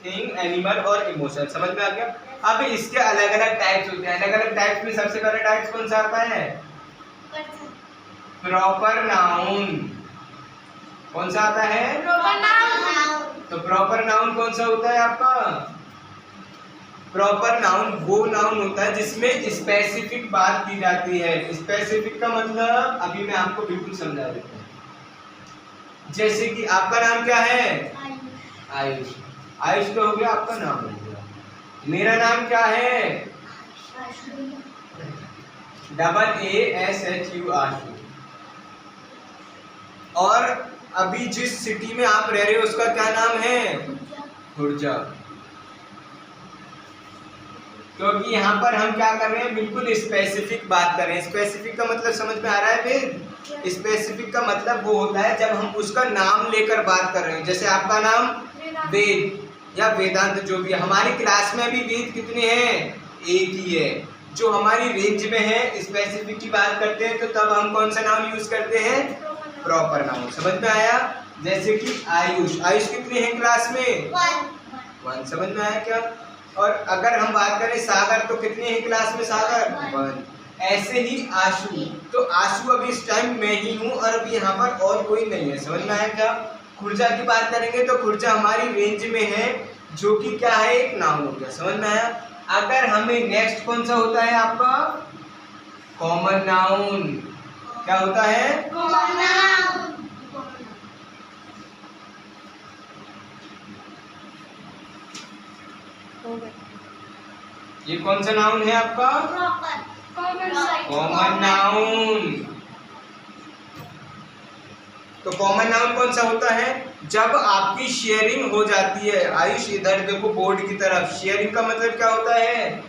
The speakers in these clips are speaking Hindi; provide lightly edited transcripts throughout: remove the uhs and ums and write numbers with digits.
थिंग, एनिमल और इमोशन। समझ में आ गया? अब इसके अलग अलग टाइप्स होते हैं। अलग अलग टाइप्स में सबसे पहला टाइप्स कौन सा आता है? Proper noun. कौन सा आता है? Proper noun. तो प्रॉपर नाउन कौन सा होता है आपका? प्रॉपर नाउन वो नाउन होता है जिसमें स्पेसिफिक बात की जाती है। स्पेसिफिक का मतलब अभी मैं आपको बिल्कुल समझा देता हूँ। जैसे कि आपका नाम क्या है? आयुष। आयुष तो हो गया, आपका नाम हो गया। मेरा नाम क्या है? AASHU, आशु। और अभी जिस सिटी में आप रह रहे हो उसका क्या नाम है? खुर्जा। क्योंकि यहाँ पर हम क्या कर रहे हैं, बिल्कुल स्पेसिफिक बात कर रहे हैं। स्पेसिफिक का मतलब समझ में आ रहा है फिर? स्पेसिफिक का मतलब वो होता है जब हम उसका नाम लेकर बात कर रहे हैं। जैसे आपका नाम वेद या वेदांत, जो भी। हमारी क्लास में भी वेद कितने हैं? एक ही है। जो हमारी रेंज में है, स्पेसिफिक की बात करते हैं तो तब हम कौन सा नाम यूज करते हैं? Proper noun. समझ में आया? जैसे कि आयुष। आयुष कितने हैं क्लास में? 1। समझ में आया क्या? और अगर हम बात करें सागर, तो कितने हैं क्लास में सागर? 1। ऐसे ही आशु, तो आशु अभी इस टाइम मैं ही हूँ और अभी यहाँ पर और कोई नहीं है। समझ में आया क्या? खुर्जा की बात करेंगे तो खुर्जा हमारी रेंज में है, जो कि क्या है? एक नाउन हो गया। समझ में आया? अगर हमें नेक्स्ट कौन सा होता है आपका? Common noun. क्या होता है? Common noun. ये कौन सा नाउन है आपका? Common noun. तो कॉमन नाउन कौन सा होता है? जब आपकी शेयरिंग हो जाती है। आयुष इधर देखो बोर्ड की तरफ। शेयरिंग का मतलब क्या होता है?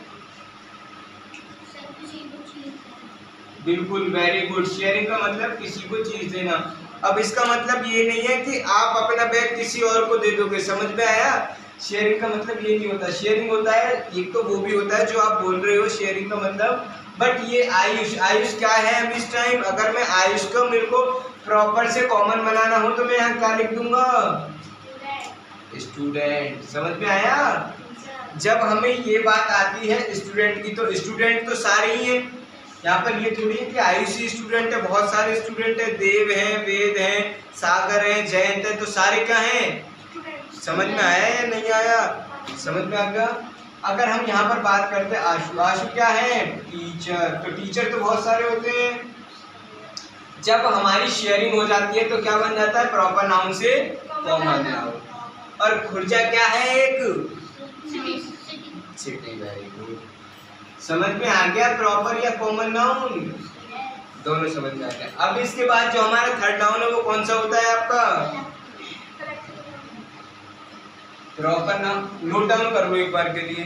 बिल्कुल, वेरी गुड। शेयरिंग का मतलब किसी को चीज देना। अब इसका मतलब ये नहीं है कि आप अपना बैग किसी और को दे दोगे। समझ में आया? शेयरिंग का मतलब ये नहीं होता। शेयरिंग होता है, एक तो वो भी होता है जो आप बोल रहे हो शेयरिंग का मतलब, बट ये आयुष। आयुष क्या है अब इस टाइम? अगर मैं आयुष को, मेरे को प्रॉपर से कॉमन बनाना हो तो मैं यहाँ क्या लिख दूंगा? स्टूडेंट। समझ में आया? जब हमें ये बात आती है स्टूडेंट की, तो स्टूडेंट तो सारे ही हैं। यहाँ पर ये थोड़ी है कि आयुष ही स्टूडेंट है, बहुत सारे स्टूडेंट है। देव हैं, वेद हैं, सागर है, जयंत है, तो सारे क्या हैं? समझ में आया या नहीं आया? समझ में आ गया? अगर हम यहाँ पर बात करते हैं आशु। आशु क्या है? टीचर। तो टीचर तो बहुत सारे होते हैं। जब हमारी शेयरिंग हो जाती है तो क्या बन जाता है? प्रॉपर नाउन से कॉमन नाउन। और खुर्जा क्या है? एक सिटी। Very good. समझ में आ गया? प्रॉपर या कॉमन नाउन दोनों समझ में आ गया। अब इसके बाद जो हमारा थर्ड नाउन है वो कौन सा होता है आपका? Proper noun. नोट डाउन कर लो एक बार के लिए।